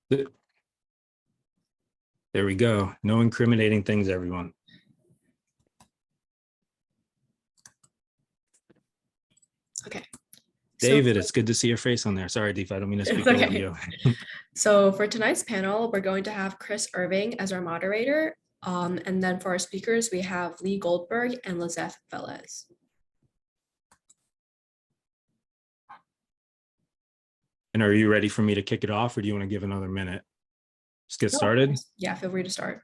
There we go. No incriminating things, everyone. Okay. David, it's good to see your face on there. Sorry, Deepa, I don't mean to speak over you. So for tonight's panel, we're going to have Irving as our moderator. And then for our speakers, we have Leland Goldberg and Liseth Velez. And are you ready for me to kick it off, or do you want to give another minute? Just get started? Yeah, feel free to start.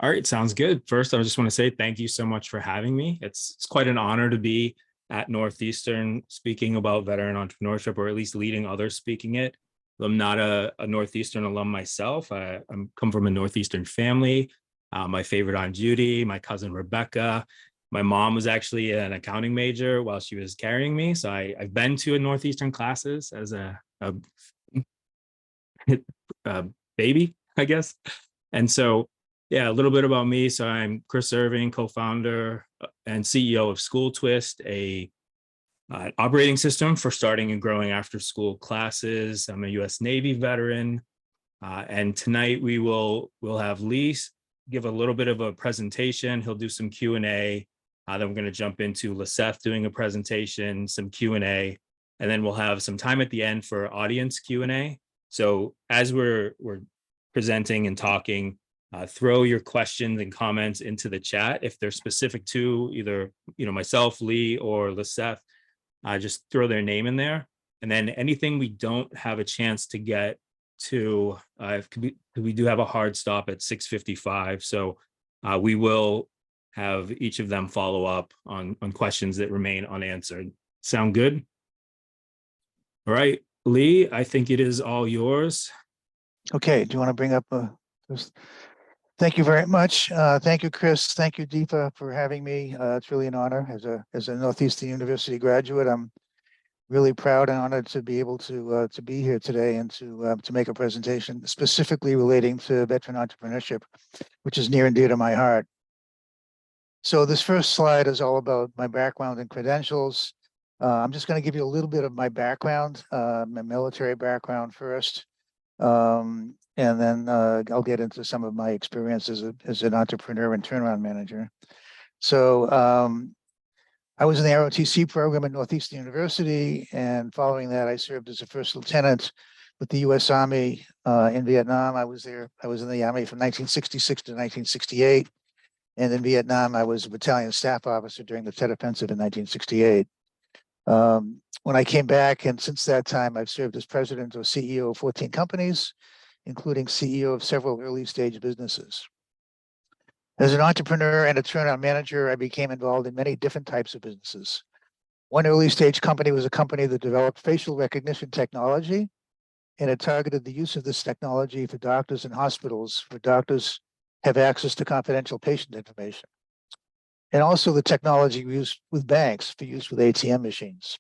All right, sounds good. First, I just want to say thank you so much for having me. It's quite an honor to be at Northeastern speaking about veteran entrepreneurship, or at least leading others speaking it. I'm not a Northeastern alum myself. I come from a Northeastern family. My favorite Aunt Judy, my cousin Rebecca. My mom was actually an accounting major while she was carrying me. So I've been to a Northeastern classes as a baby, I guess. And so, yeah, a little bit about me. So I'm Irving, co-founder and CEO of School Twist, a operating system for starting and growing after school classes. I'm a US Navy veteran. And tonight we'll have Lee give a little bit of a presentation. He'll do some Q&A. Then we're going to jump into Liseth doing a presentation, some Q&A, and then we'll have some time at the end for audience Q&A. So as we're presenting and talking, throw your questions and comments into the chat. If they're specific to either myself, Lee, or Liseth, just throw their name in there. And then anything we don't have a chance to get to, we do have a hard stop at 6:55. So we will have each of them follow up on questions that remain unanswered. Sound good? All right, Lee, I think it is all yours. Okay, do you want to bring up Thank you very much. Thank you, Chris. Thank you, Deepa, for having me. It's really an honor as a Northeastern University graduate. I'm really proud and honored to be able to be here today and to make a presentation specifically relating to veteran entrepreneurship, which is near and dear to my heart. So this first slide is all about my background and credentials. I'm just going to give you a little bit of my background, my military background first. And then I'll get into some of my experiences as an entrepreneur and turnaround manager. So I was in the ROTC program at Northeastern University, and following that, I served as a first lieutenant with the U.S. Army in Vietnam. I was in the Army from 1966 to 1968. And in Vietnam, I was a battalion staff officer during the Tet Offensive in 1968. When I came back, and since that time, I've served as president or CEO of 14 companies, including CEO of several early stage businesses. As an entrepreneur and a turnaround manager, I became involved in many different types of businesses. One early stage company was a company that developed facial recognition technology, and it targeted the use of this technology for doctors and hospitals, where doctors have access to confidential patient information. And also the technology used with banks for use with ATM machines.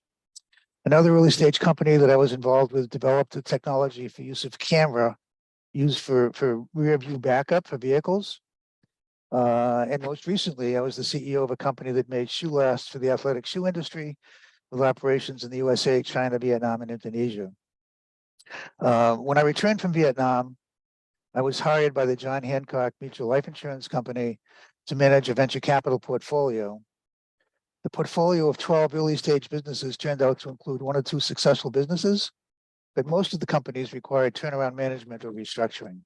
Another early stage company that I was involved with developed a technology for use of camera used for rear view backup for vehicles. And most recently, I was the CEO of a company that made shoe lasts for the athletic shoe industry with operations in the USA, China, Vietnam, and Indonesia. When I returned from Vietnam, I was hired by the John Hancock Mutual Life Insurance Company to manage a venture capital portfolio. The portfolio of 12 early stage businesses turned out to include 1 or 2 successful businesses, but most of the companies required turnaround management or restructuring.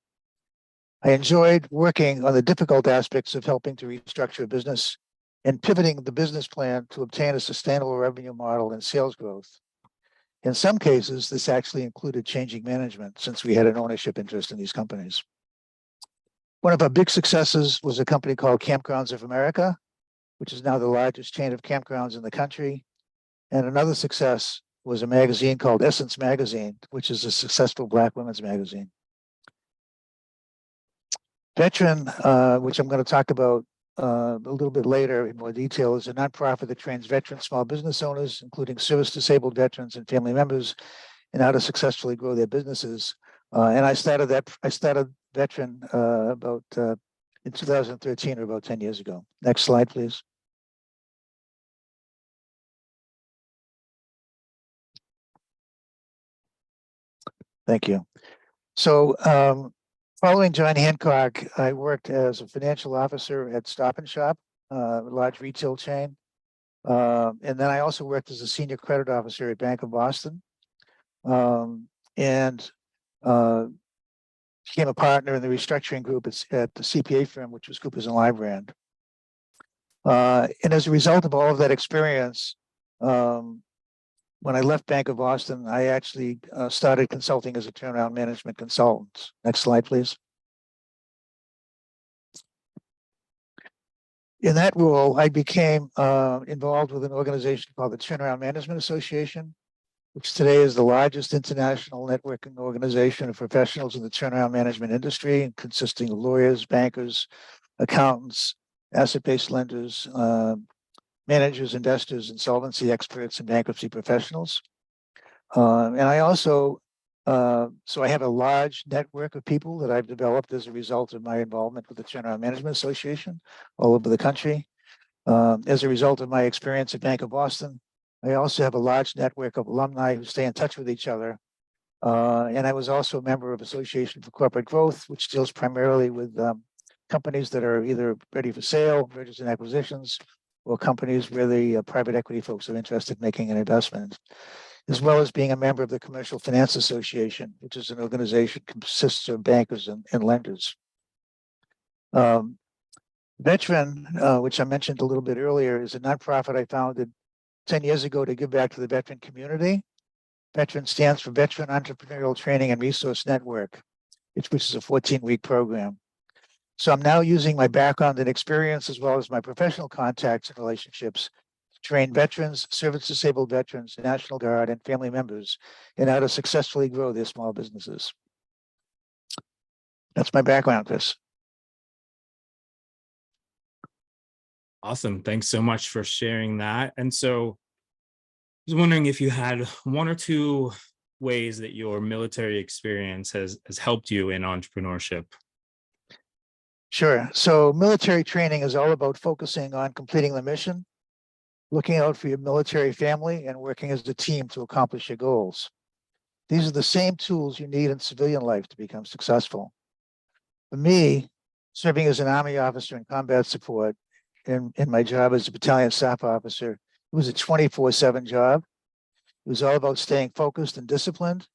I enjoyed working on the difficult aspects of helping to restructure a business and pivoting the business plan to obtain a sustainable revenue model and sales growth. In some cases, this actually included changing management since we had an ownership interest in these companies. One of our big successes was a company called Campgrounds of America, which is now the largest chain of campgrounds in the country. And another success was a magazine called Essence Magazine, which is a successful Black women's magazine. VETRN, which I'm going to talk about a little bit later in more detail, is a nonprofit that trains veteran small business owners, including service-disabled veterans and family members, in how to successfully grow their businesses. And I started VETRN about in 2013, or about 10 years ago. Next slide, please. Thank you. So following John Hancock, I worked as a financial officer at Stop and Shop, a large retail chain. And then I also worked as a senior credit officer at Bank of Boston. And became a partner in the restructuring group at the CPA firm, which was Coopers and Lybrand. And as a result of all of that experience, when I left Bank of Boston, I actually started consulting as a turnaround management consultant. Next slide, please. In that role, I became involved with an organization called the Turnaround Management Association, which today is the largest international networking organization of professionals in the turnaround management industry, consisting of lawyers, bankers, accountants, asset-based lenders, managers, investors, insolvency experts, and bankruptcy professionals. And I also, so I have a large network of people that I've developed as a result of my involvement with the Turnaround Management Association all over the country. As a result of my experience at Bank of Boston, I also have a large network of alumni who stay in touch with each other. And I was also a member of Association for Corporate Growth, which deals primarily with companies that are either ready for sale, mergers and acquisitions, or companies where the private equity folks are interested in making an investment, as well as being a member of the Commercial Finance Association, which is an organization that consists of bankers and lenders. VETRN, which I mentioned a little bit earlier, is a nonprofit I founded 10 years ago to give back to the veteran community. VETRN stands for Veteran Entrepreneurial Training and Resource Network, which is a 14-week program. So I'm now using my background and experience, as well as my professional contacts and relationships, to train veterans, service-disabled veterans, National Guard, and family members in how to successfully grow their small businesses. That's my background, Chris. Awesome. Thanks so much for sharing that. And so I was wondering if you had one or two ways that your military experience has helped you in entrepreneurship. Sure. So military training is all about focusing on completing the mission, looking out for your military family, and working as a team to accomplish your goals. These are the same tools you need in civilian life to become successful. For me, serving as an Army officer in combat support in my job as a battalion staff officer, it was a 24/7 job. It was all about staying focused and disciplined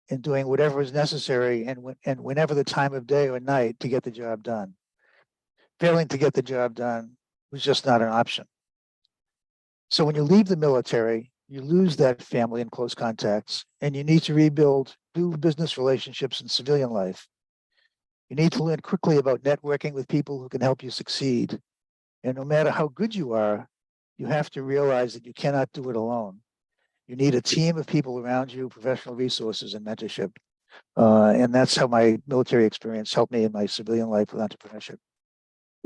and doing whatever was necessary and whenever the time of day or night to get the job done. Failing to get the job done was just not an option. So when you leave the military, you lose that family and close contacts, and you need to rebuild new business relationships in civilian life. You need to learn quickly about networking with people who can help you succeed. And no matter how good you are, you have to realize that you cannot do it alone. You need a team of people around you, professional resources, and mentorship. And that's how my military experience helped me in my civilian life with entrepreneurship.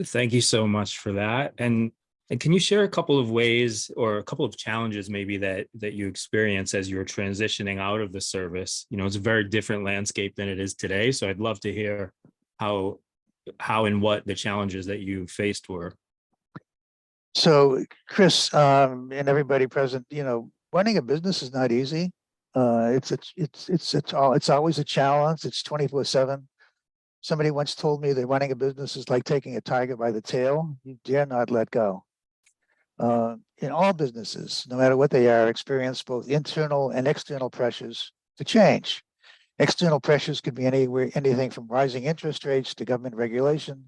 Thank you so much for that. And can you share a couple of ways or a couple of challenges maybe that you experience as you're transitioning out of the service? You know, it's a very different landscape than it is today. So I'd love to hear how and what the challenges that you faced were. So Chris, and everybody present, you know, running a business is not easy. It's always a challenge. It's 24/7. Somebody once told me that running a business is like taking a tiger by the tail. You dare not let go. In all businesses, no matter what they are, experience both internal and external pressures to change. External pressures could be anything from rising interest rates to government regulation,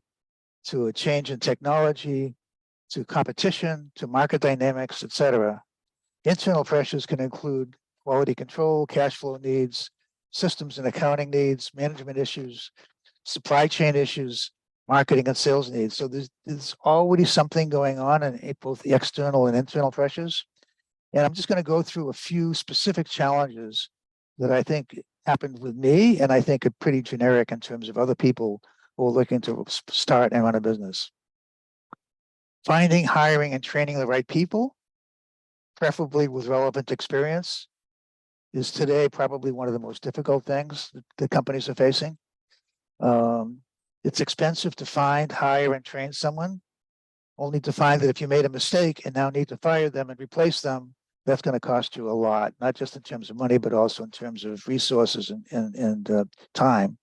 to a change in technology, to competition, to market dynamics, etc. Internal pressures can include quality control, cash flow needs, systems and accounting needs, management issues, supply chain issues, marketing and sales needs. So there's already something going on in both the external and internal pressures. And I'm just going to go through a few specific challenges that I think happened with me, and I think are pretty generic in terms of other people who are looking to start and run a business. Finding, hiring, and training the right people, preferably with relevant experience, is today probably one of the most difficult things that companies are facing. It's expensive to find, hire, and train someone, only to find that if you made a mistake and now need to fire them and replace them, that's going to cost you a lot, not just in terms of money, but also in terms of resources and time.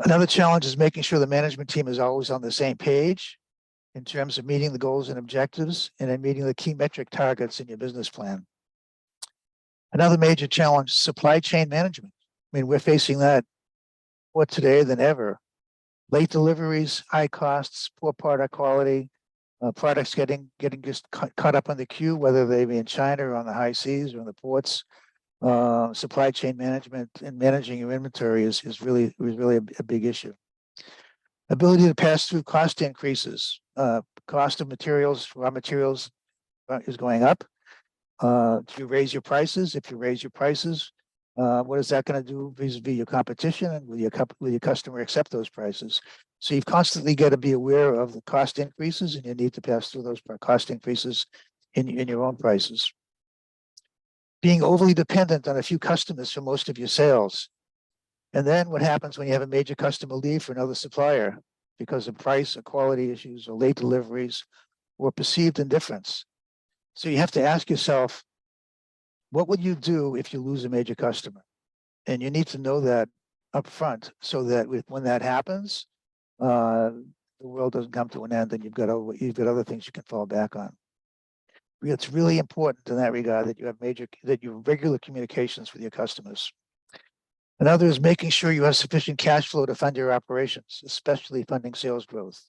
Another challenge is making sure the management team is always on the same page in terms of meeting the goals and objectives and in meeting the key metric targets in your business plan. Another major challenge, supply chain management. I mean, we're facing that more today than ever. Late deliveries, high costs, poor product quality, products getting just caught up on the queue, whether they be in China or on the high seas or in the ports. Supply chain management and managing your inventory is really a big issue. Ability to pass through cost increases. Cost of materials, raw materials is going up. If you raise your prices, what is that going to do vis-a-vis your competition, and will your customer accept those prices? So you've constantly got to be aware of the cost increases, and you need to pass through those cost increases in your own prices. Being overly dependent on a few customers for most of your sales. And then what happens when you have a major customer leave for another supplier because of price or quality issues or late deliveries or perceived indifference? So you have to ask yourself, what would you do if you lose a major customer? And you need to know that up front so that when that happens, the world doesn't come to an end and you've got other things you can fall back on. It's really important in that regard that you have regular communications with your customers. Another is making sure you have sufficient cash flow to fund your operations, especially funding sales growth.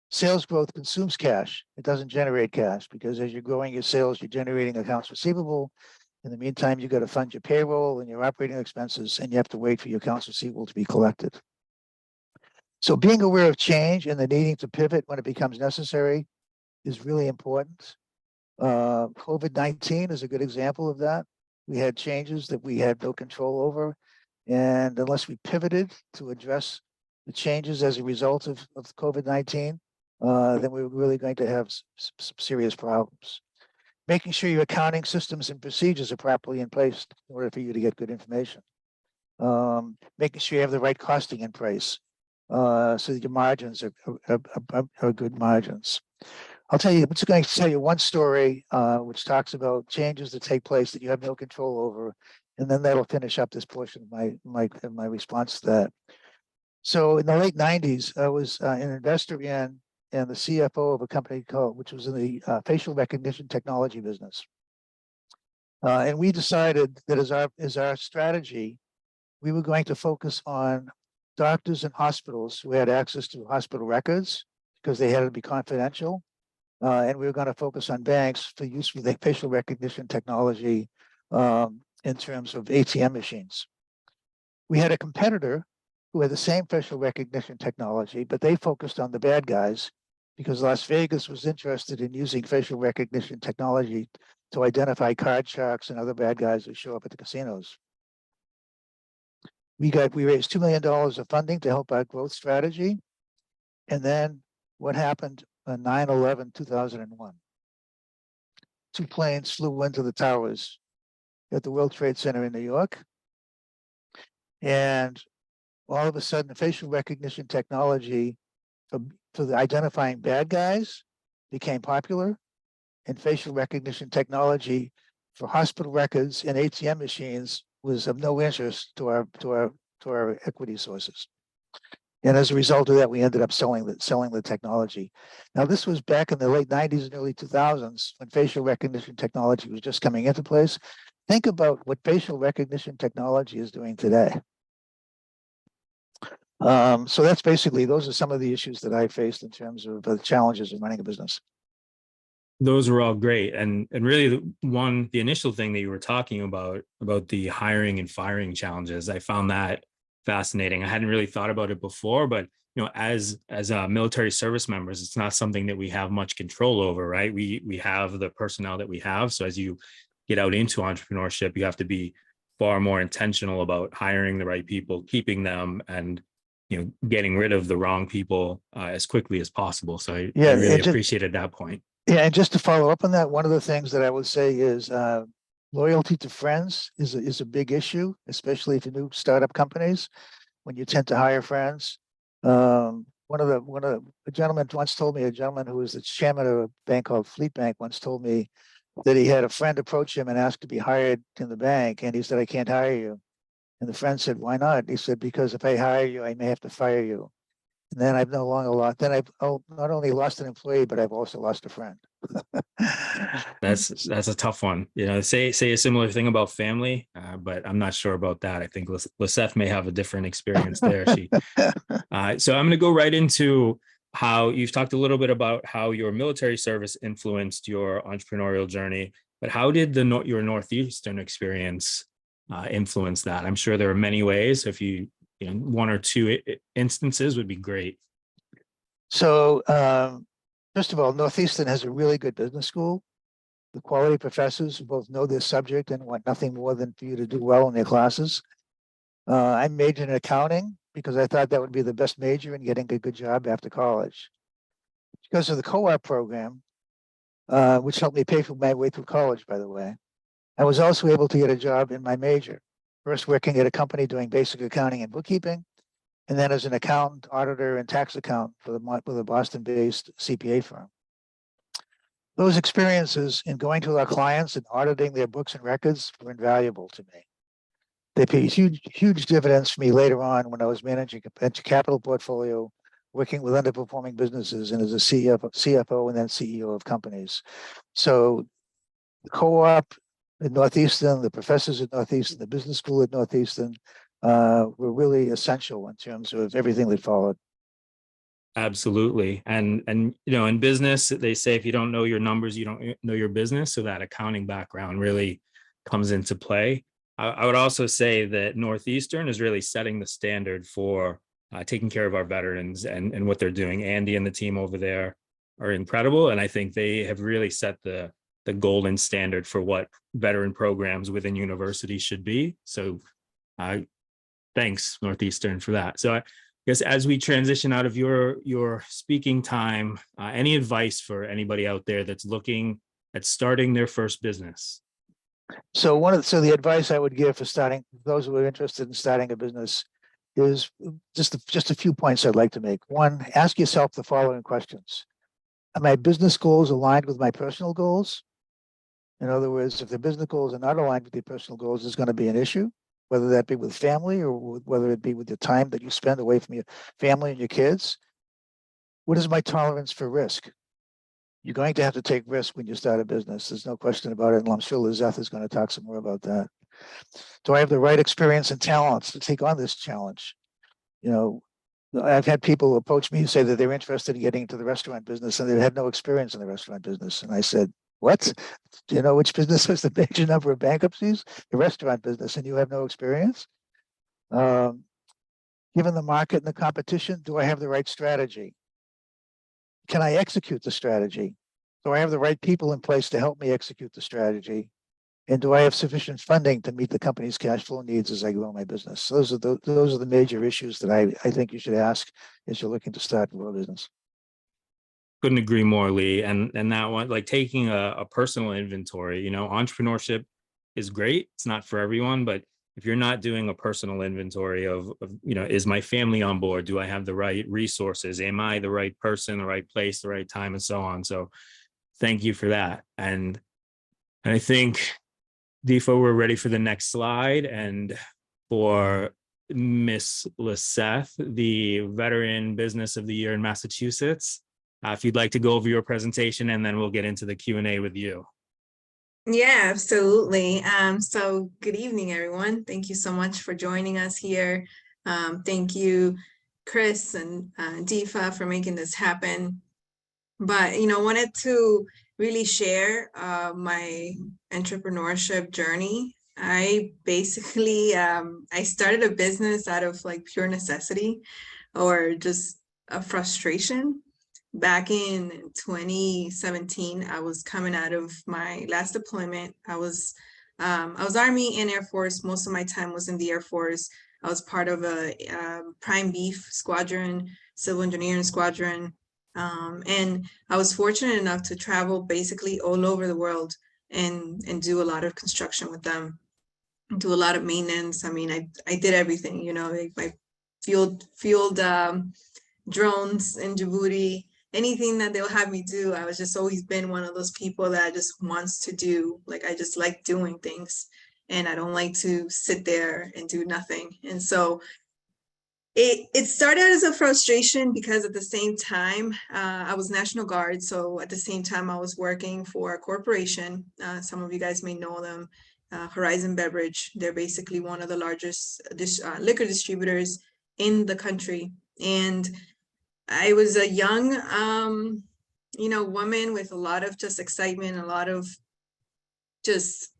Sales growth consumes cash. It doesn't generate cash because as you're growing your sales, you're generating accounts receivable. In the meantime, you've got to fund your payroll and your operating expenses, and you have to wait for your accounts receivable to be collected. So being aware of change and the needing to pivot when it becomes necessary is really important. COVID-19 is a good example of that. We had changes that we had no control over. And unless we pivoted to address the changes as a result of COVID-19, then we were really going to have some serious problems. Making sure your accounting systems and procedures are properly in place in order for you to get good information. Making sure you have the right costing in place so that your margins are good margins. I'm just going to tell you one story which talks about changes that take place that you have no control over, and then that'll finish up this portion of my response to that. So in the late 90s, I was an investor in and the CFO of a company which was in the facial recognition technology business. And we decided that as our strategy, we were going to focus on doctors and hospitals who had access to hospital records because they had to be confidential. And we were going to focus on banks for use with the facial recognition technology in terms of ATM machines. We had a competitor who had the same facial recognition technology, but they focused on the bad guys because Las Vegas was interested in using facial recognition technology to identify card sharks and other bad guys who show up at the casinos. We raised $2 million of funding to help our growth strategy. And then what happened on 9/11/2001? 2 planes flew into the towers at the World Trade Center in New York. And all of a sudden, the facial recognition technology for the identifying bad guys became popular, and facial recognition technology for hospital records and ATM machines was of no interest to our equity sources. And as a result of that, we ended up selling the technology. Now, this was back in the late 90s and early 2000s when facial recognition technology was just coming into place. Think about what facial recognition technology is doing today. So that's basically, those are some of the issues that I faced in terms of the challenges of running a business. Those were all great. And really the initial thing that you were talking about the hiring and firing challenges, I found that fascinating. I hadn't really thought about it before, but as military service members, it's not something that we have much control over, right? We have the personnel that we have. So as you get out into entrepreneurship, you have to be far more intentional about hiring the right people, keeping them, and getting rid of the wrong people as quickly as possible. So I really appreciated that point. Yeah, and just to follow up on that, one of the things that I would say is loyalty to friends is a big issue, especially if you're new startup companies, when you tend to hire friends. A gentleman once told me, a gentleman who was the chairman of a bank called Fleet Bank once told me that he had a friend approach him and ask to be hired in the bank, and he said, "I can't hire you." And the friend said, why not? He said, because if I hire you, I may have to fire you. And then I've no longer lost, then I've not only lost an employee, but I've also lost a friend. That's a tough one. You know, say a similar thing about family, but I'm not sure about that. I think Liseth may have a different experience there. So I'm going to go right into how you've talked a little bit about how your military service influenced your entrepreneurial journey, but how did your Northeastern experience influence that? I'm sure there are many ways. If you know, one or two instances would be great. So, first of all, Northeastern has a really good business school. The quality professors who both know their subject and want nothing more than for you to do well in their classes. I majored in accounting because I thought that would be the best major in getting a good job after college. Because of the co-op program, which helped me pay for my way through college, by the way, I was also able to get a job in my major. First working at a company doing basic accounting and bookkeeping, and then as an accountant, auditor, and tax accountant for the Boston-based CPA firm. Those experiences in going to our clients and auditing their books and records were invaluable to me. They paid huge dividends for me later on when I was managing a venture capital portfolio, working with underperforming businesses, and as a CFO and then CEO of companies. So the co-op at Northeastern, the professors at Northeastern, the business school at Northeastern were really essential in terms of everything that followed. Absolutely. And you know, in business, they say if you don't know your numbers, you don't know your business. So that accounting background really comes into play. I would also say that Northeastern is really setting the standard for taking care of our veterans and what they're doing. Andy and the team over there are incredible. And I think they have really set the golden standard for what veteran programs within universities should be. So thanks, Northeastern, for that. So I guess as we transition out of your speaking time, any advice for anybody out there that's looking at starting their first business? So the advice I would give for starting those who are interested in starting a business is just a few points I'd like to make. One, ask yourself the following questions. Are my business goals aligned with my personal goals? In other words, if the business goals are not aligned with your personal goals, there's going to be an issue, whether that be with family or whether it be with the time that you spend away from your family and your kids. What is my tolerance for risk? You're going to have to take risk when you start a business. There's no question about it. And I'm sure Liseth is going to talk some more about that. Do I have the right experience and talents to take on this challenge? You know, I've had people approach me and say that they're interested in getting into the restaurant business and they had no experience in the restaurant business. And I said, what? Do you know which business has the major number of bankruptcies? The restaurant business, and you have no experience? Given the market and the competition, do I have the right strategy? Can I execute the strategy? Do I have the right people in place to help me execute the strategy? And do I have sufficient funding to meet the company's cash flow needs as I grow my business? Those are the major issues that I think you should ask as you're looking to start a business. Couldn't agree more, Lee. And that one, like taking a personal inventory, you know, entrepreneurship is great. It's not for everyone, but if you're not doing a personal inventory of, you know, is my family on board? Do I have the right resources? Am I the right person, the right place, the right time, and so on? So thank you for that. And I think, Deepa, we're ready for the next slide. And for Miss Liseth, the Veteran Business of the Year in Massachusetts, if you'd like to go over your presentation, and then we'll get into the Q&A with you. Yeah, absolutely. So good evening, everyone. Thank you so much for joining us here. Thank you, Chris and Deepa, for making this happen. But, you know, wanted to really share my entrepreneurship journey. I basically, I started a business out of like pure necessity or just a frustration. Back in 2017, I was coming out of my last deployment. I was Army and Air Force. Most of my time was in the Air Force. I was part of a prime beef squadron, civil engineering squadron. And I was fortunate enough to travel basically all over the world and do a lot of construction with them, do a lot of maintenance. I mean, I did everything, you know, like field drones in Djibouti, anything that they'll have me do. I was just always been one of those people that just wants to do, like, I just like doing things. and I don't like to sit there and do nothing. And so it started as a frustration because at the same time, I was National Guard. So at the same time, I was working for a corporation. Some of you guys may know them, Horizon Beverage. They're basically one of the largest liquor distributors in the country. And I was a young, woman with a lot of just excitement, a lot of just,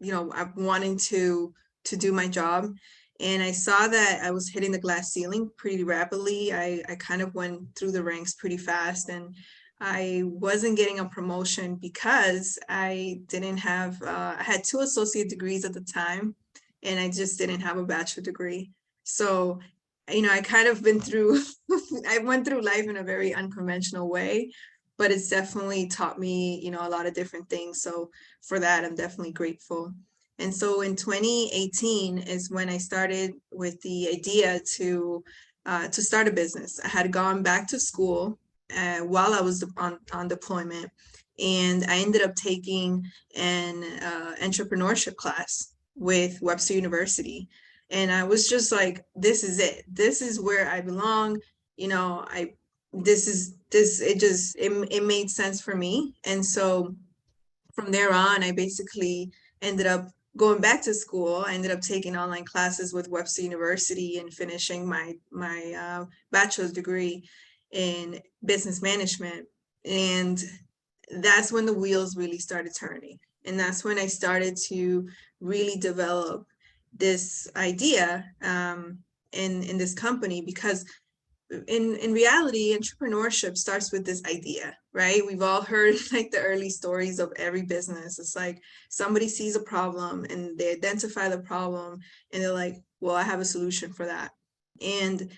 wanting to do my job. And I saw that I was hitting the glass ceiling pretty rapidly. I kind of went through the ranks pretty fast, and I wasn't getting a promotion because I didn't have, I had 2 associate degrees at the time, and I just didn't have a bachelor degree. So, I kind of been through, I went through life in a very unconventional way, but it's definitely taught me, a lot of different things. So for that, I'm definitely grateful. And so in 2018 is when I started with the idea to start a business. I had gone back to school while I was on deployment, and I ended up taking an entrepreneurship class with Webster University. And I was just like, this is it. This is where I belong. It made sense for me. And so from there on, I basically ended up going back to school. I ended up taking online classes with Webster University and finishing my bachelor's degree in business management. And that's when the wheels really started turning. And that's when I started to really develop this idea in this company, because in reality, entrepreneurship starts with this idea, right? We've all heard like the early stories of every business. It's like somebody sees a problem and they identify the problem and they're like, well, I have a solution for that. And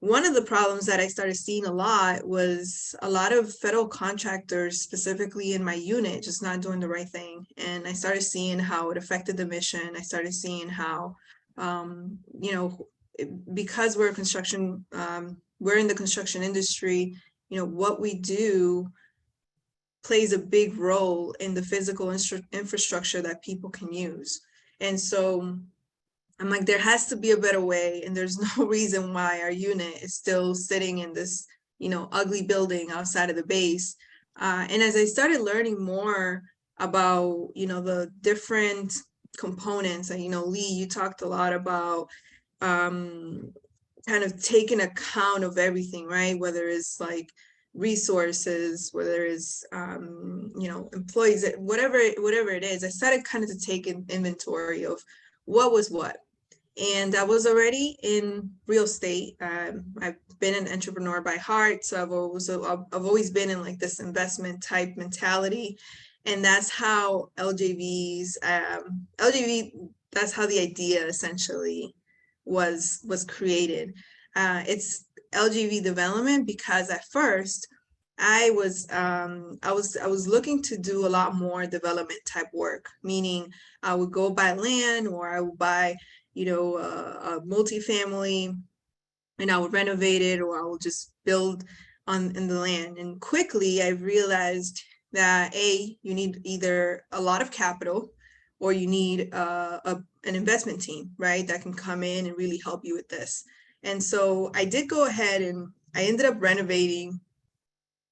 one of the problems that I started seeing a lot was a lot of federal contractors, specifically in my unit, just not doing the right thing. And I started seeing how it affected the mission. I started seeing how, because we're we're in the construction industry, what we do plays a big role in the physical infrastructure that people can use. And so I'm like, there has to be a better way. And there's no reason why our unit is still sitting in this, ugly building outside of the base. And as I started learning more about, the different components, and, Lee, you talked a lot about kind of taking account of everything, right? Whether it's like resources, whether it's employees, whatever it is. I started kind of to take an inventory of what was what. And I was already in real estate. I've been an entrepreneur by heart, so I've always been in like this investment type mentality, and that's how LJV. That's how the idea essentially was created. It's LGV development because at first I was looking to do a lot more development type work, meaning I would go buy land, or I would buy, a multifamily, and I would renovate it, or I will just build in the land. And quickly I realized that you need either a lot of capital, or you need an investment team, right, that can come in and really help you with this. And so I did go ahead and I ended up renovating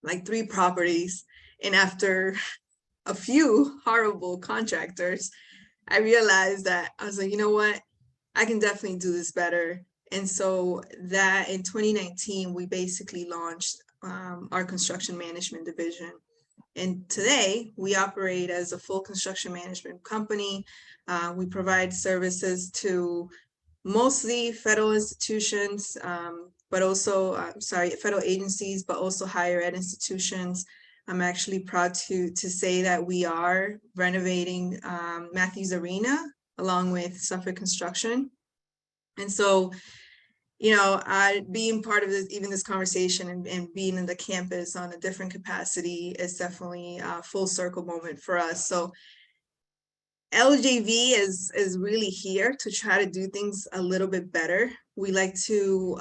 like 3 properties. And after a few horrible contractors, I realized that I was like, you know what, I can definitely do this better. And so that in 2019, we basically launched our construction management division. And today we operate as a full construction management company. We provide services to mostly federal institutions, but also, federal agencies, but also higher ed institutions. I'm actually proud to say that we are renovating Matthews Arena along with Suffolk Construction. And so, being part of this, even this conversation and being in the campus on a different capacity is definitely a full circle moment for us. So LJV is really here to try to do things a little bit better. We like to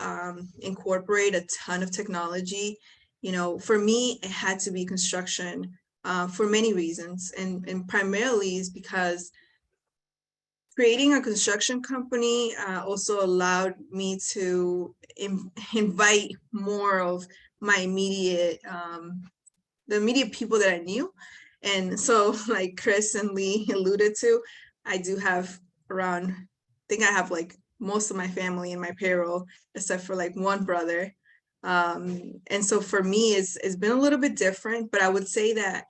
incorporate a ton of technology. For me, it had to be construction for many reasons. And primarily is because creating a construction company also allowed me to invite more of my immediate, the immediate people that I knew. And so like Chris and Lee alluded to, I do have around, I think I have like most of my family in my payroll, except for like one brother. And so for me, it's been a little bit different, but I would say that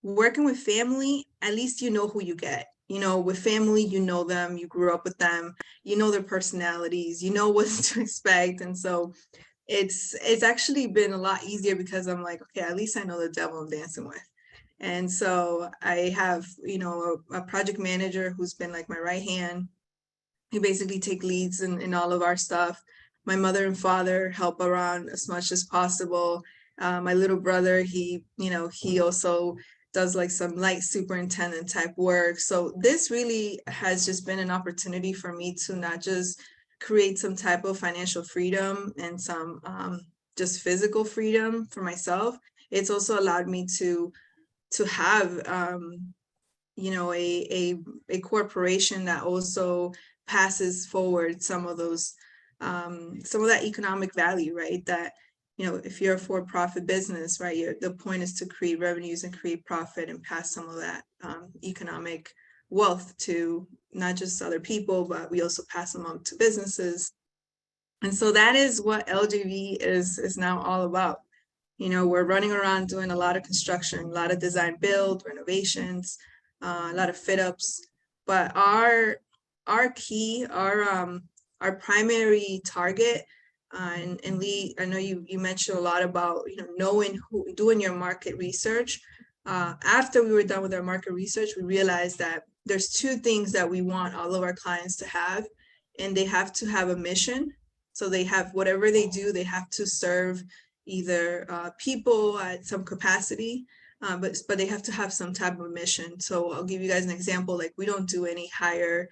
working with family, at least you know who you get. You know, with family, you know them, you grew up with them, you know their personalities, you know what to expect. And so it's actually been a lot easier because I'm like, okay, at least I know the devil I'm dancing with. And so I have, you know, a project manager who's been like my right hand. He basically take leads in all of our stuff. My mother and father help around as much as possible. My little brother, he also does like some light superintendent type work. So this really has just been an opportunity for me to not just create some type of financial freedom and some just physical freedom for myself. It's also allowed me to have a corporation that also passes forward some of those some of that economic value, right? That, you know, if you're a for-profit business, right, the point is to create revenues and create profit and pass some of that economic wealth to not just other people, but we also pass them on to businesses. And so that is what LGV is now all about. You know, we're running around doing a lot of construction, a lot of design build, renovations, a lot of fit ups, but our key, our primary target, and Lee, I know you mentioned a lot about, you know, knowing who, doing your market research. After we were done with our market research, we realized that there's two things that we want all of our clients to have, and they have to have a mission. So they have, whatever they do, they have to serve either people at some capacity, but they have to have some type of mission. So I'll give you guys an example. Like, we don't do any higher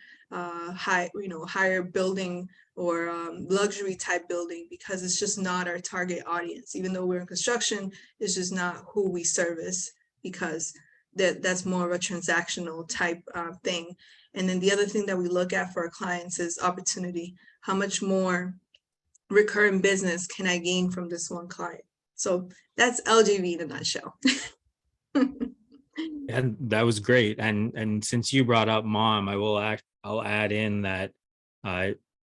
building or luxury type building, because it's just not our target audience. Even though we're in construction, it's just not who we service, because that's more of a transactional type thing. And then the other thing that we look at for our clients is opportunity. How much more recurring business can I gain from this one client? So that's LGV in a nutshell. And that was great. And since you brought up mom, I'll add in that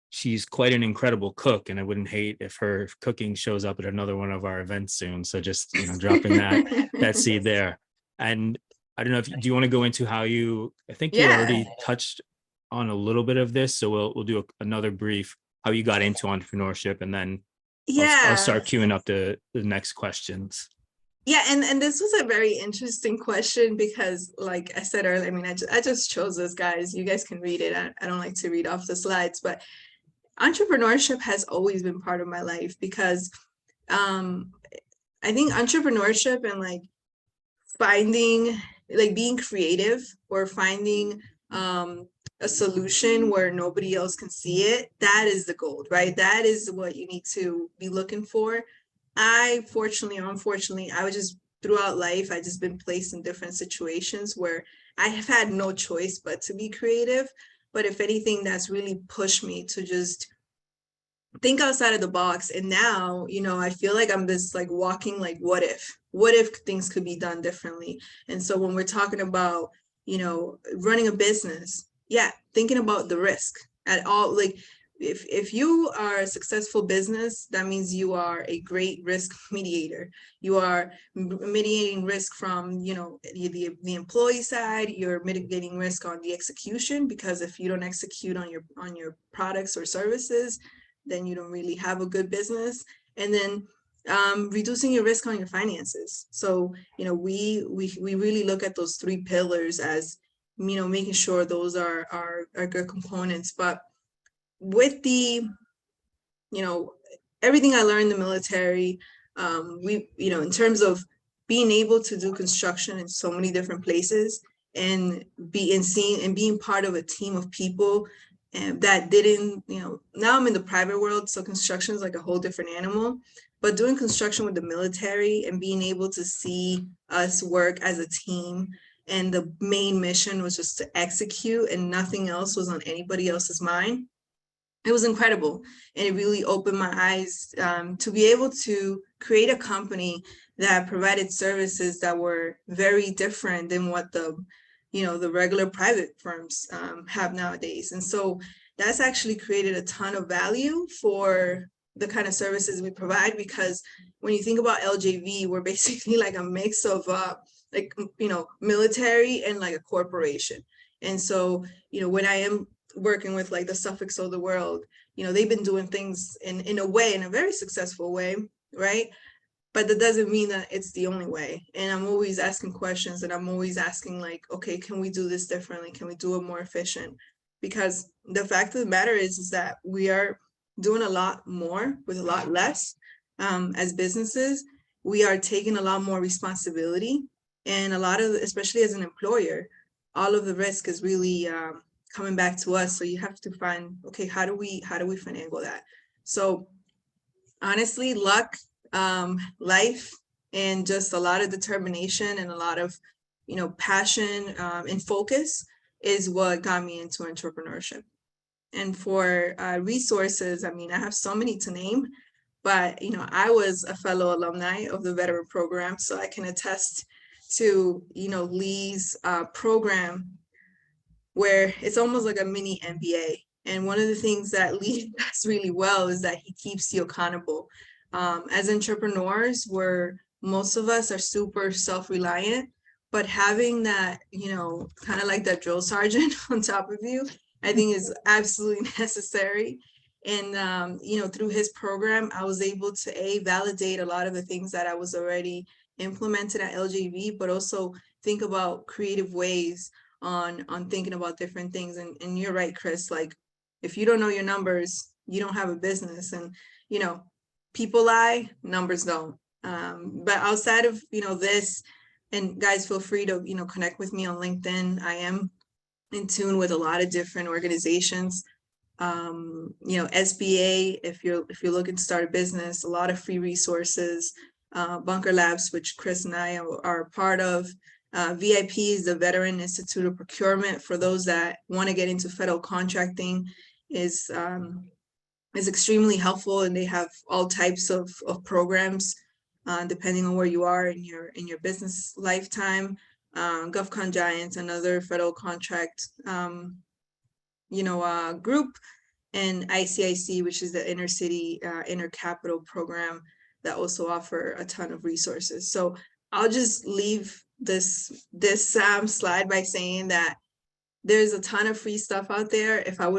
she's quite an incredible cook, and I wouldn't hate if her cooking shows up at another one of our events soon. So just, you know, dropping that seed there. And I don't know if do you want to go into how you, I think you already touched on a little bit of this. So we'll do another brief how you got into entrepreneurship, and then I'll start queuing up the next questions. Yeah, and this was a very interesting question because, like I said earlier, I mean, I just chose this, guys. You guys can read it. I don't like to read off the slides, but entrepreneurship has always been part of my life, because I think entrepreneurship and like finding, like being creative or finding a solution where nobody else can see it, that is the gold, right? That is what you need to be looking for. I, fortunately or unfortunately, I was just, throughout life, I just been placed in different situations where I have had no choice but to be creative. But if anything, that's really pushed me to just think outside of the box. And now, you know, I feel like I'm this like walking, like, what if things could be done differently? And so when we're talking about, you know, running a business, thinking about the risk at all, like, if you are a successful business, that means you are a great risk mediator. You are mitigating risk from, you know, the employee side. You're mitigating risk on the execution, because if you don't execute on your products or services, then you don't really have a good business. And then reducing your risk on your finances. So, you know, we really look at those three pillars as, you know, making sure those are good components. But with the, you know, everything I learned in the military, you know, in terms of being able to do construction in so many different places and being part of a team of people, and that didn't, you know, now I'm in the private world, so construction is like a whole different animal. But doing construction with the military and being able to see us work as a team and the main mission was just to execute and nothing else was on anybody else's mind. It was incredible. And it really opened my eyes to be able to create a company that provided services that were very different than what the regular private firms have nowadays. And so that's actually created a ton of value for the kind of services we provide, because when you think about LJV, we're basically like a mix of military and like a corporation. And so, when I am working with like the Suffolks of the world, they've been doing things in a very successful way, right? But that doesn't mean that it's the only way. And I'm always asking questions, and I'm always asking like, okay, can we do this differently? Can we do it more efficient? Because the fact of the matter is that we are doing a lot more with a lot less. As businesses, we are taking a lot more responsibility, and especially as an employer, all of the risk is really coming back to us. So you have to find, okay, how do we finagle that? So honestly, luck, life, and just a lot of determination and a lot of passion and focus is what got me into entrepreneurship. And for resources, I mean, I have so many to name, but I was a fellow alumni of the VETRN program, so I can attest to Lee's program, where it's almost like a mini MBA. And one of the things that Lee does really well is that he keeps you accountable. As entrepreneurs, most of us are super self-reliant, but having that, kind of like that drill sergeant on top of you, I think is absolutely necessary. And, through his program, I was able to validate a lot of the things that I was already implemented at LJV, but also think about creative ways on thinking about different things. And you're right, Chris, like if you don't know your numbers, you don't have a business. And, people lie, numbers don't. But outside of, this, and guys, feel free to, connect with me on LinkedIn. I am in tune with a lot of different organizations. SBA, if you're looking to start a business, a lot of free resources, Bunker Labs, which Chris and I are a part of. VIP is the Veteran Institute of Procurement, for those that want to get into federal contracting, is extremely helpful, and they have all types of programs depending on where you are in your business lifetime. GovCon Giants, another federal contract group, and ICIC, which is the inner city intercapital program, that also offer a ton of resources. So I'll just leave this slide by saying that there's a ton of free stuff out there. If I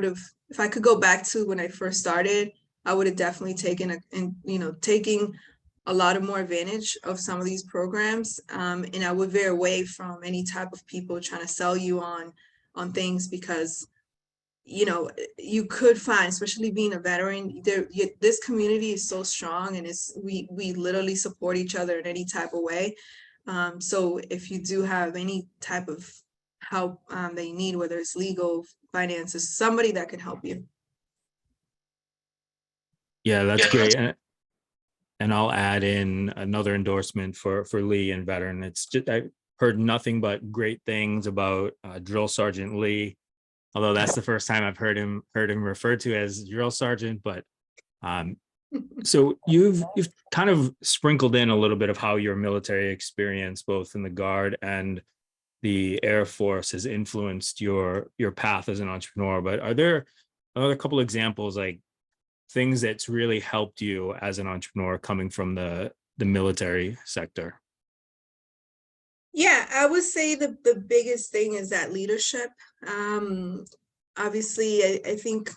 could go back to when I first started, I would have definitely taken a lot of more advantage of some of these programs. And I would veer away from any type of people trying to sell you on things, because you could find, especially being a veteran, this community is so strong, and we literally support each other in any type of way. So if you do have any type of help that you need, whether it's legal, finances, somebody that can help you. Yeah, that's great. And I'll add in another endorsement for Lee and VETRN. It's just, I heard nothing but great things about Drill Sergeant Lee, although that's the first time I've heard him referred to as Drill Sergeant. But so you've kind of sprinkled in a little bit of how your military experience, both in the Guard and the Air Force, has influenced your path as an entrepreneur. But are there another couple examples, like things that's really helped you as an entrepreneur coming from the military sector? Yeah, I would say the biggest thing is that leadership. Obviously, I think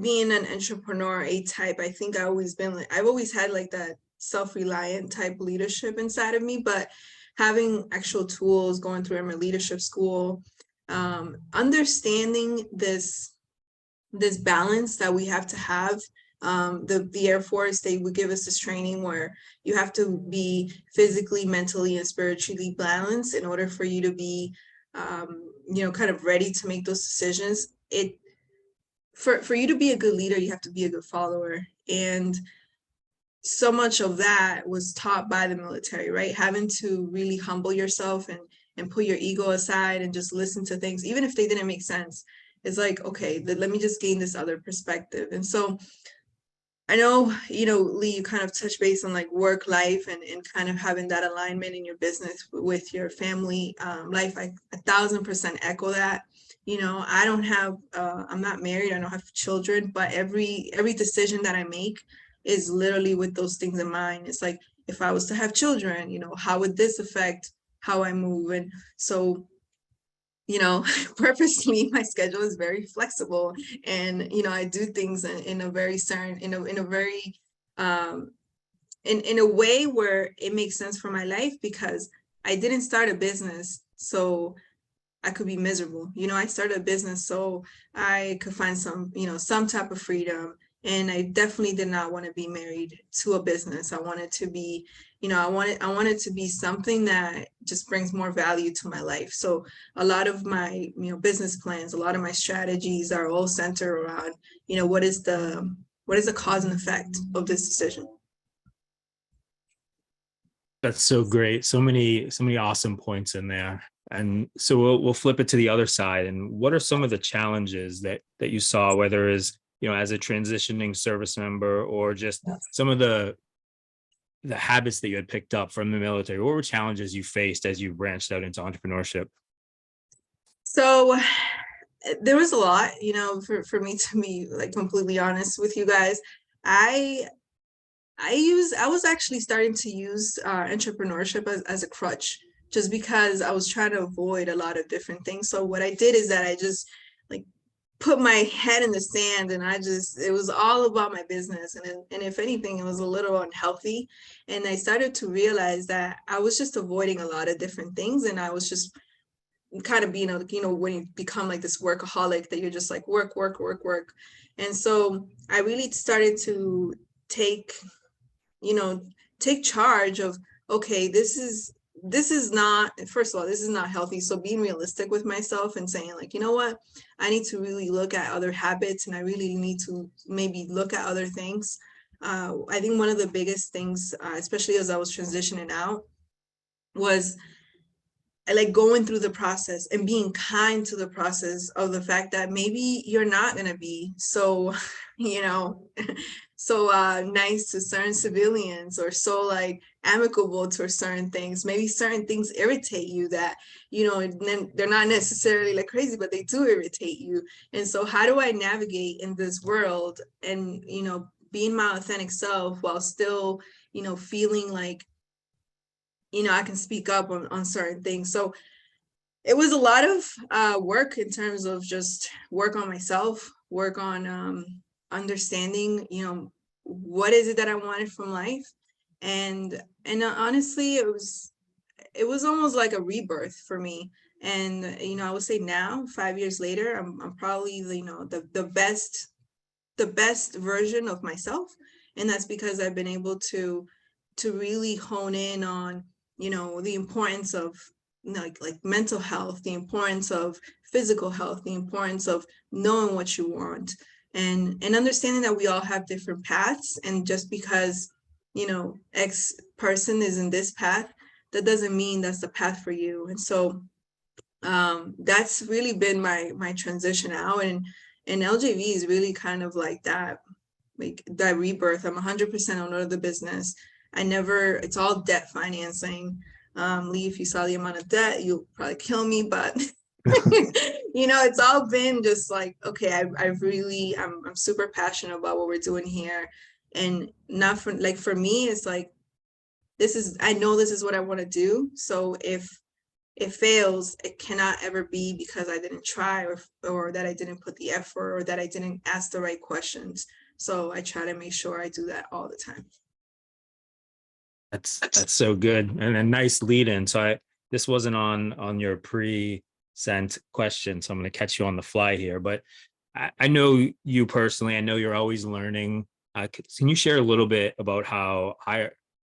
being an entrepreneur A-type, I think I've always had like that self-reliant type leadership inside of me, but having actual tools, going through my leadership school, understanding this balance that we have to have. The Air Force, they would give us this training where you have to be physically, mentally, and spiritually balanced in order for you to be, kind of ready to make those decisions. For you to be a good leader, you have to be a good follower. And so much of that was taught by the military, right? Having to really humble yourself and and put your ego aside and just listen to things, even if they didn't make sense. It's like, okay, let me just gain this other perspective. And so I know, Lee, you kind of touch base on like work life and kind of having that alignment in your business with your family life. I 1,000% echo that. I don't have, I'm not married, I don't have children, but every decision that I make is literally with those things in mind. It's like, if I was to have children, how would this affect how I move? And so, purposely, my schedule is very flexible, and I do things in a very certain, in a very in a way where it makes sense for my life, because I didn't start a business so I could be miserable. I started a business so I could find some type of freedom. And I definitely did not want to be married to a business. I wanted to be, I wanted to be something that just brings more value to my life. So a lot of my, business plans, a lot of my strategies are all centered around, what is the cause and effect of this decision. That's so great. So many awesome points in there. And so we'll flip it to the other side. And what are some of the challenges that you saw, whether it's, as a transitioning service member, or just some of the habits that you had picked up from the military? What were challenges you faced as you branched out into entrepreneurship? So there was a lot, for me to be like completely honest with you guys. I was actually starting to use entrepreneurship as a crutch, just because I was trying to avoid a lot of different things. So what I did is that I just like put my head in the sand, and it was all about my business. And if anything, it was a little unhealthy. And I started to realize that I was just avoiding a lot of different things. And I was just kind of being, when you become like this workaholic, that you're just like work. And so I really started to take charge of, okay, this is not, first of all, this is not healthy. So being realistic with myself and saying like, what, I need to really look at other habits, and I really need to maybe look at other things. I think one of the biggest things, especially as I was transitioning out, was like going through the process and being kind to the process of the fact that maybe you're not going to be so, so nice to certain civilians, or so like amicable to certain things. Maybe certain things irritate you that, they're not necessarily like crazy, but they do irritate you. And so how do I navigate in this world and, being my authentic self while still, feeling like, I can speak up on certain things. So it was a lot of work in terms of just work on myself, work on understanding, what is it that I wanted from life. And honestly, it was almost like a rebirth for me. And, I would say now, 5 years later, I'm probably, the best version of myself. And that's because I've been able to really hone in on, the importance of like mental health, the importance of physical health, the importance of knowing what you want, and understanding that we all have different paths. And just because, X person is in this path, that doesn't mean that's the path for you. And so that's really been my transition out. And LJV is really kind of like that rebirth. I'm 100% owner of the business. It's all debt financing. Lee, if you saw the amount of debt, you'll probably kill me, but it's all been just like, okay, I'm super passionate about what we're doing here. And not for me, it's like, I know this is what I want to do. So if it fails, it cannot ever be because I didn't try, or that I didn't put the effort, or that I didn't ask the right questions. So I try to make sure I do that all the time. That's so good, and a nice lead in. So this wasn't on your pre-sent question, so I'm going to catch you on the fly here. But I know you personally. I know you're always learning. Can you share a little bit about how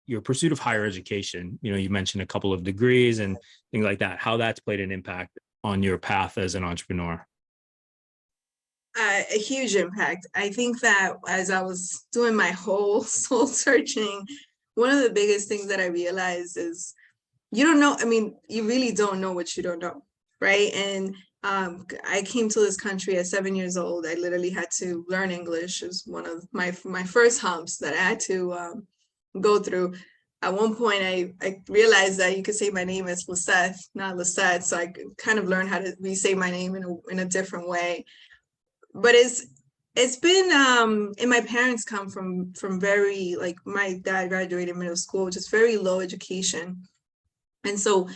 your pursuit of higher education? You mentioned a couple of degrees and things like that. How that's played an impact on your path as an entrepreneur? A huge impact. I think that as I was doing my whole soul searching, one of the biggest things that I realized is you don't know. I mean, you really don't know what you don't know, right? And I came to this country at 7 years old. I literally had to learn English. It was one of my first humps that I had to go through. At one point, I realized that you could say my name as Liseth, not Liseth. So I kind of learned how to re-say my name in a different way. But it's been and my parents come from very, like, my dad graduated middle school, just very low education. And so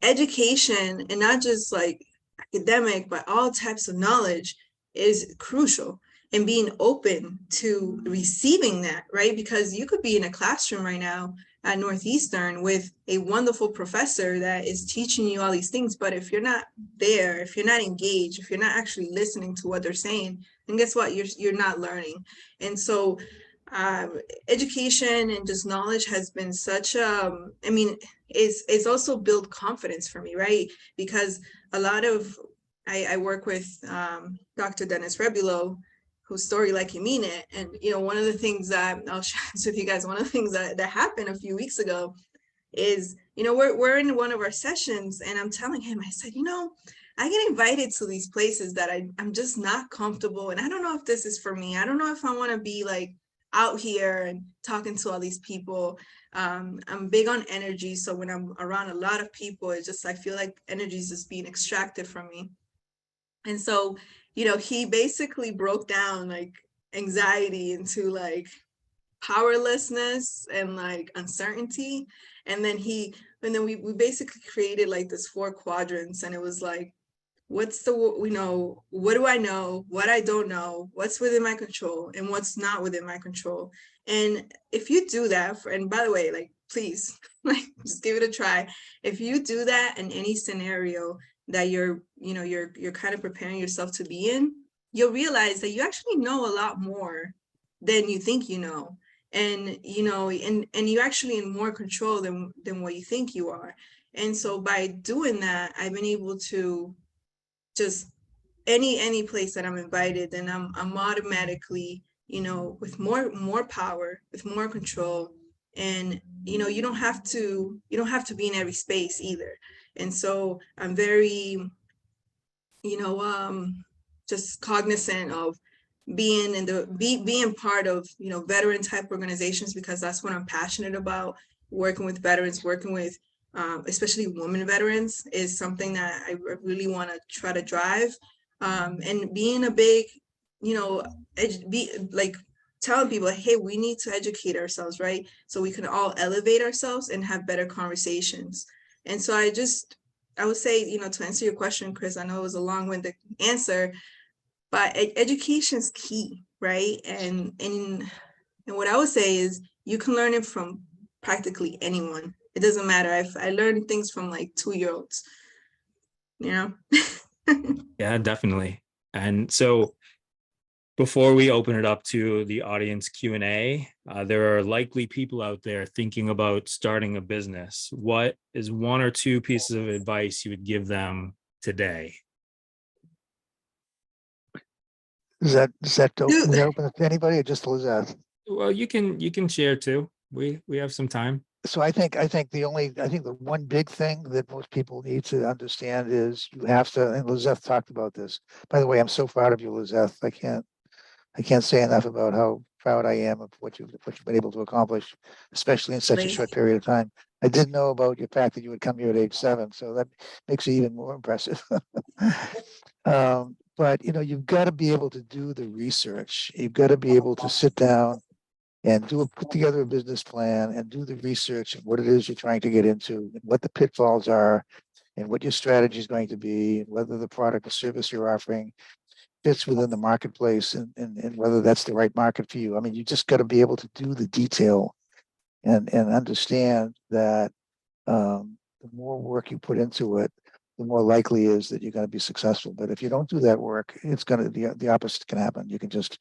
education, and not just like academic, but all types of knowledge, is crucial, and being open to receiving that, right? Because you could be in a classroom right now at Northeastern with a wonderful professor that is teaching you all these things, but if you're not there, if you're not engaged, if you're not actually listening to what they're saying, then guess what? You're not learning. And so education and just knowledge has been such I mean, it's also built confidence for me, right? Because a lot of I work with Dr. Dennis Rebulo, whose Story Like You Mean It. And, you know, one of the things that I'll share with you guys, one of the things that happened a few weeks ago is, you know, we're in one of our sessions, and I'm telling him, I said, you know, I get invited to these places that I'm just not comfortable. And I don't know if this is for me. I don't know if I want to be like out here and talking to all these people. I'm big on energy. So when I'm around a lot of people, it's just, I feel like energy is just being extracted from me. And so, you know, he basically broke down like anxiety into like powerlessness and like uncertainty. And then we basically created like this 4 quadrants, and it was like, what's the, you know, what do I know, what I don't know, what's within my control, and what's not within my control. And if you do that, and by the way, like, please, like, just give it a try. If you do that in any scenario that you're kind of preparing yourself to be in, you'll realize that you actually know a lot more than you think you know. And, you know, and you're actually in more control than what you think you are. And so by doing that, I've been able to just any place that I'm invited, then I'm automatically, you know, with more power, with more control. And, you know, you don't have to be in every space either. And so I'm very, you know, just cognizant of being being part of, you know, veteran type organizations, because that's what I'm passionate about. Working with veterans, working with especially women veterans, is something that I really want to try to drive. And being a big, you know, be like telling people, hey, we need to educate ourselves, right? So we can all elevate ourselves and have better conversations. And so I would say, you know, to answer your question, Chris, I know it was a long-winded answer, but education is key, right? And what I would say is you can learn it from practically anyone. It doesn't matter. I learned things from like 2-year-olds, you know? Yeah, definitely. And so before we open it up to the audience Q&A, there are likely people out there thinking about starting a business. What is 1 or 2 pieces of advice you would give them today? Is that open to anybody, or just Liseth? Well, you can share too. We have some time. So I think the one big thing that most people need to understand is you have to, and Liseth talked about this. By the way, I'm so proud of you, Liseth. I can't say enough about how proud I am of what you've been able to accomplish, especially in such a short period of time. I didn't know about your fact that you would come here at age 7, so that makes it even more impressive. But you know, you've got to be able to do the research. You've got to be able to sit down and put together a business plan and do the research of what it is you're trying to get into, and what the pitfalls are, and what your strategy is going to be, and whether the product or service you're offering fits within the marketplace, and whether that's the right market for you. I mean, you just got to be able to do the detail and understand that the more work you put into it, the more likely is that you're going to be successful. But if you don't do that work, it's going to, the opposite can happen. You can just,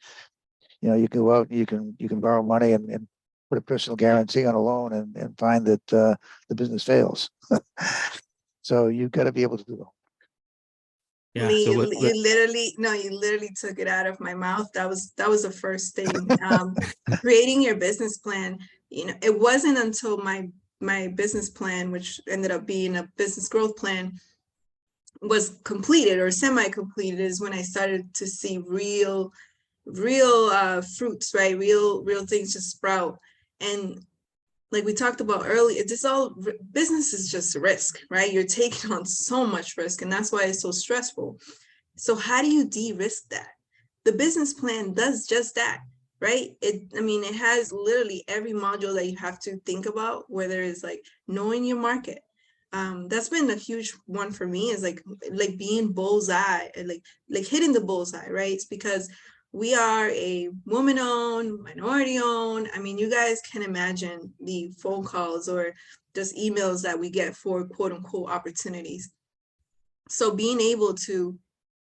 you know, you can go out and you can borrow money and put a personal guarantee on a loan and find that the business fails. So you've got to be able to do it. Yeah. Lee, So you literally took it out of my mouth. That was the first thing. Creating your business plan. You know, it wasn't until my my business plan, which ended up being a business growth plan, was completed or semi-completed, is when I started to see real fruits, right? Real things just sprout. And like we talked about earlier, business is just risk, right? You're taking on so much risk, and that's why it's so stressful. So how do you de-risk that? The business plan does just that, right? It has literally every module that you have to think about, whether it's like knowing your market. That's been a huge one for me, is like being bullseye, and like hitting the bullseye, right? It's because we are a woman-owned, minority-owned. I mean, you guys can imagine the phone calls or just emails that we get for quote unquote opportunities. So being able to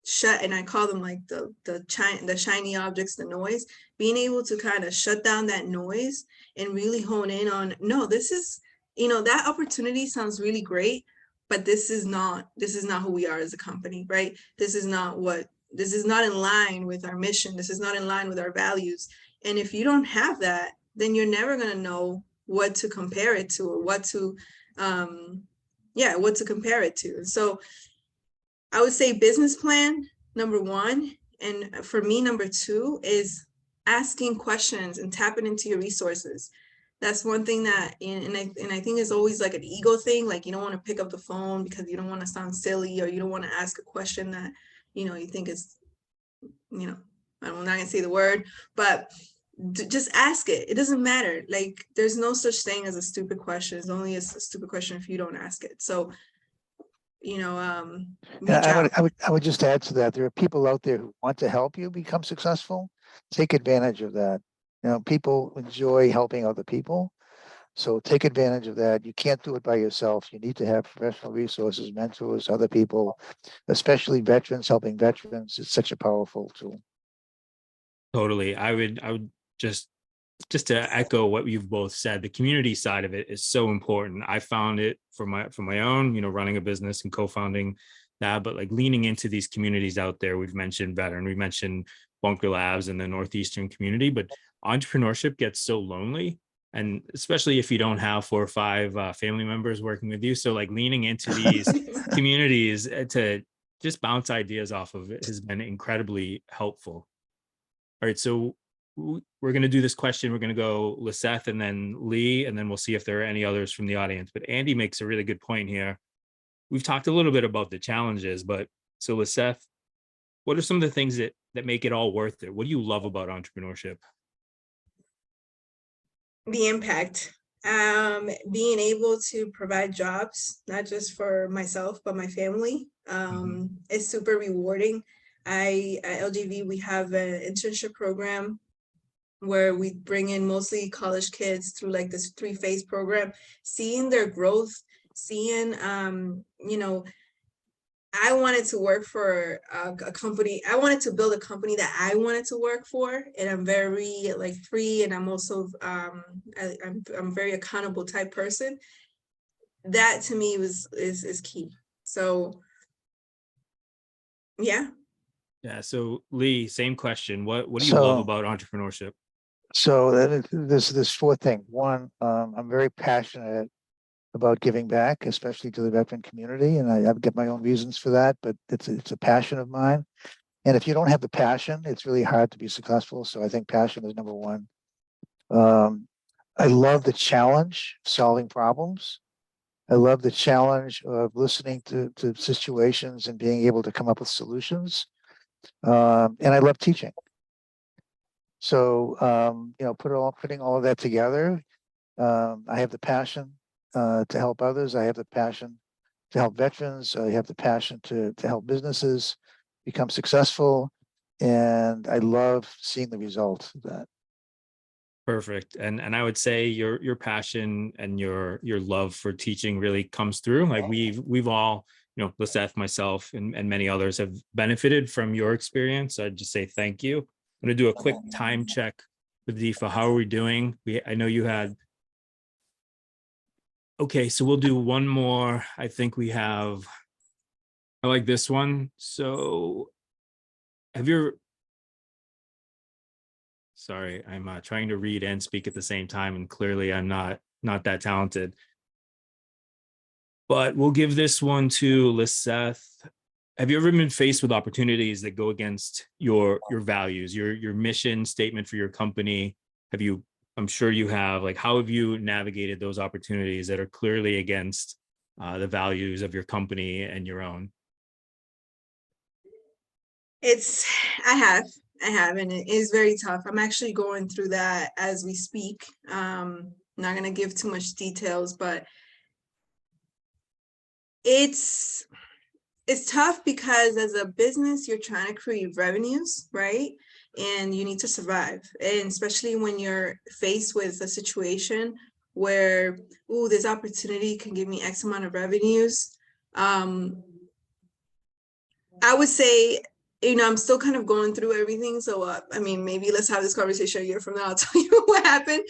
shut, and I call them like the shiny objects, the noise, being able to kind of shut down that noise and really hone in on, no, this is, that opportunity sounds really great, but this is not who we are as a company, right? This is not in line with our mission. This is not in line with our values. And if you don't have that, then you're never going to know what to compare it to, or what to compare it to. And so I would say business plan, number one. And for me, number two is asking questions and tapping into your resources. That's one thing that, and I think it's always like an ego thing. Like, you don't want to pick up the phone because you don't want to sound silly, or you don't want to ask a question that, you think is, I'm not gonna say the word, but just ask it. It doesn't matter. Like, there's no such thing as a stupid question. It's only a stupid question if you don't ask it. So, reach out. I would just add to that. There are people out there who want to help you become successful. Take advantage of that. People enjoy helping other people. So take advantage of that. You can't do it by yourself. You need to have professional resources, mentors, other people, especially veterans, helping veterans. It's such a powerful tool. Totally. I would just to echo what you've both said, the community side of it is so important. I found it for my own, running a business and co-founding that, but like leaning into these communities out there. We've mentioned VETRN, we mentioned Bunker Labs in the Northeastern community, but entrepreneurship gets so lonely. And especially if you don't have 4 or 5 family members working with you. So like leaning into these communities to just bounce ideas off of it has been incredibly helpful. All right, so we're going to do this question. We're going to go Liseth and then Lee, and then we'll see if there are any others from the audience. But Andy makes a really good point here. We've talked a little bit about the challenges, but so Liseth, what are some of the things that make it all worth it? What do you love about entrepreneurship? The impact, being able to provide jobs, not just for myself, but my family, is super rewarding. At LGV, we have an internship program where we bring in mostly college kids through like this 3-phase program, seeing their growth, seeing, I wanted to work for a company. I wanted to build a company that I wanted to work for, and I'm very like free, and I'm also I'm very accountable type person. That to me is key. So yeah. So Lee, same question. What do you love about entrepreneurship? So this 4th thing. One, I'm very passionate about giving back, especially to the veteran community. And I've got my own reasons for that, but it's a passion of mine. And if you don't have the passion, it's really hard to be successful. So I think passion is number one. I love the challenge of solving problems. I love the challenge of listening to situations and being able to come up with solutions. And I love teaching. So, putting all of that together, I have the passion to help others. I have the passion to help veterans. I have the passion to help businesses become successful. And I love seeing the results of that. Perfect. And I would say your passion and your love for teaching really comes through. Like we've all, Liseth, myself, and many others have benefited from your experience. So I'd just say thank you. I'm going to do a quick time check with Deepa. How are we doing? I know you had. Okay, so we'll do one more. I think we have. I like this one. So sorry, I'm trying to read and speak at the same time, and clearly I'm not that talented. but we'll give this one to Liseth. Have you ever been faced with opportunities that go against your values, your mission statement for your company? Have you, I'm sure you have, like, how have you navigated those opportunities that are clearly against the values of your company and your own? I have, and it is very tough. I'm actually going through that as we speak. Not gonna give too much details, but it's tough because as a business, you're trying to create revenues, right? And you need to survive. And especially when you're faced with a situation where, oh, this opportunity can give me X amount of revenues. I would say, I'm still kind of going through everything. So, I mean, maybe let's have this conversation a year from now. I'll tell you what happened.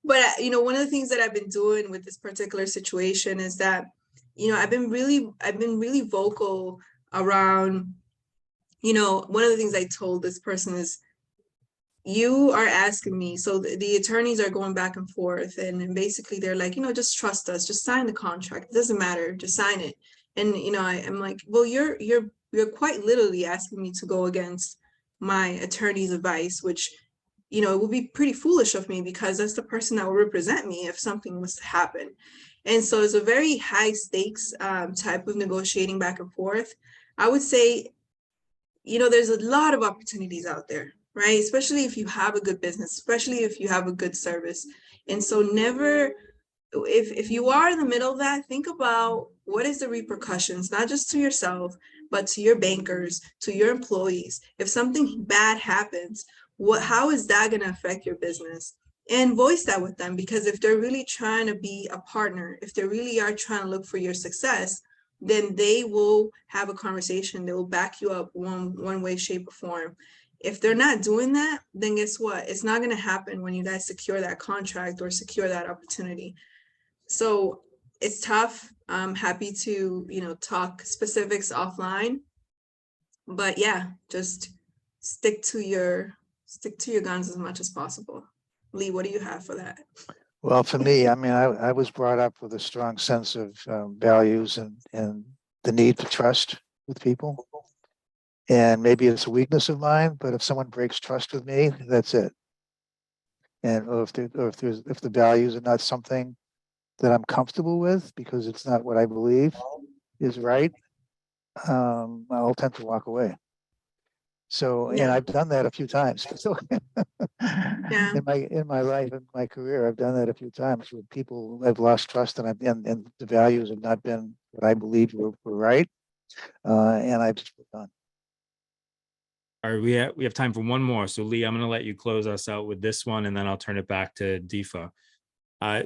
But, one of the things that I've been doing with this particular situation is that, I've been really vocal around, one of the things I told this person is, you are asking me, so the attorneys are going back and forth, and basically they're like, just trust us, just sign the contract. It doesn't matter, just sign it. And, I'm like, well, you're quite literally asking me to go against my attorney's advice, which, it would be pretty foolish of me because that's the person that will represent me if something was to happen. And so it's a very high stakes type of negotiating back and forth. I would say, there's a lot of opportunities out there, right? Especially if you have a good business, especially if you have a good service. And so never, if you are in the middle of that, think about what is the repercussions, not just to yourself, but to your bankers, to your employees. If something bad happens, how is that going to affect your business? And voice that with them, because if they're really trying to be a partner, if they really are trying to look for your success, then they will have a conversation. They will back you up one way, shape, or form. If they're not doing that, then guess what? It's not going to happen when you guys secure that contract or secure that opportunity. So it's tough. I'm happy to, talk specifics offline. But yeah, just stick to your guns as much as possible. Lee, what do you have for that? Well, for me, I mean, I was brought up with a strong sense of values and the need for trust with people. And maybe it's a weakness of mine, but if someone breaks trust with me, that's it. And if the values are not something that I'm comfortable with because it's not what I believe is right, I'll tend to walk away. So, and I've done that a few times. So in my life, in my career, I've done that a few times with people I've lost trust and the values have not been what I believe were right. And I've just moved on. All right, we have time for one more. So Lee, I'm going to let you close us out with this one, and then I'll turn it back to Deefa.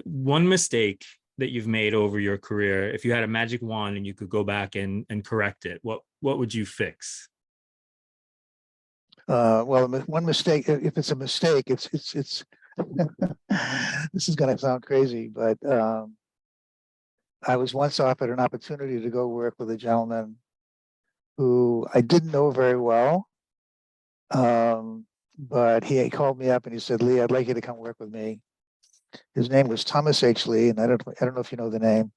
One mistake that you've made over your career, if you had a magic wand and you could go back and correct it, what would you fix? Well, one mistake, if it's a mistake, it's this is going to sound crazy, but I was once offered an opportunity to go work with a gentleman who I didn't know very well. But he called me up and he said, Lee, I'd like you to come work with me. His name was Thomas H. Lee, and I don't know if you know the name,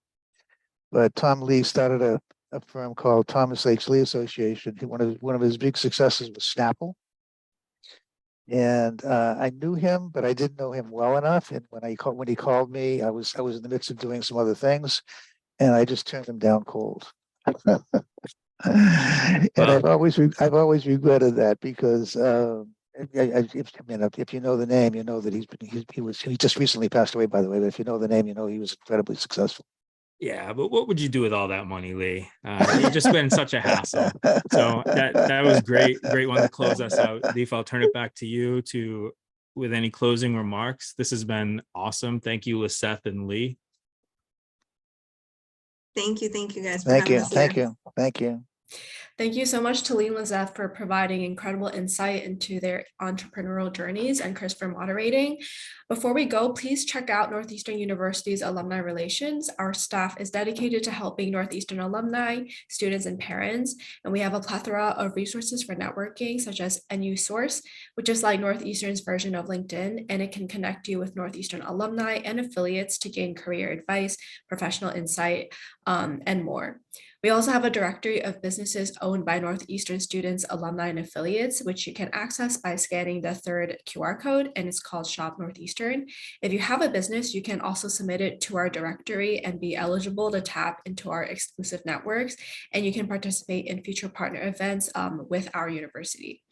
but Tom Lee started a firm called Thomas H. Lee Association. One of his big successes was Snapple. And I knew him, but I didn't know him well enough. And when he called me, I was in the midst of doing some other things, and I just turned him down cold. And I've always regretted that because if you know the name, you know that he just recently passed away, by the way. But if you know the name, you know he was incredibly successful. Yeah, but what would you do with all that money, Lee? You just been such a hassle. So that was great one to close us out. Deefa, I'll turn it back to you with any closing remarks. This has been awesome. Thank you, Liseth and Lee. Thank you guys. Thank you. Thank you so much to Lee and Liseth for providing incredible insight into their entrepreneurial journeys and Chris for moderating. Before we go, please check out Northeastern University's Alumni Relations. Our staff is dedicated to helping Northeastern alumni, students, and parents, and we have a plethora of resources for networking, such as NU Source, which is like Northeastern's version of LinkedIn, and it can connect you with Northeastern alumni and affiliates to gain career advice, professional insight, and more. We also have a directory of businesses owned by Northeastern students, alumni, and affiliates, which you can access by scanning the third QR code, and it's called Shop Northeastern. If you have a business, you can also submit it to our directory and be eligible to tap into our exclusive networks, and you can participate in future partner events with our university.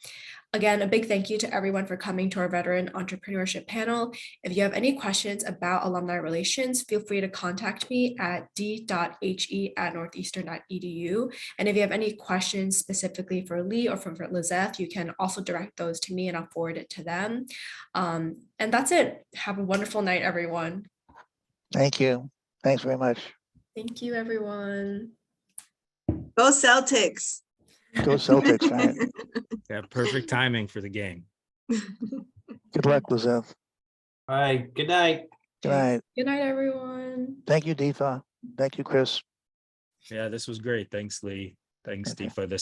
Again, a big thank you to everyone for coming to our veteran entrepreneurship panel. If you have any questions about alumni relations, feel free to contact me at d.he@northeastern.edu. And if you have any questions specifically for Lee or for Liseth, you can also direct those to me and I'll forward it to them. And that's it. Have a wonderful night, everyone. Thank you. Thanks very much. Thank you, everyone. Go Celtics. Go Celtics, right? Yeah, perfect timing for the game. Good luck, Liseth. All right, good night. Good night. Good night, everyone. Thank you, Deepa. Thank you, Chris. Yeah, this was great. Thanks, Lee. Thanks, Okay. Deepa. This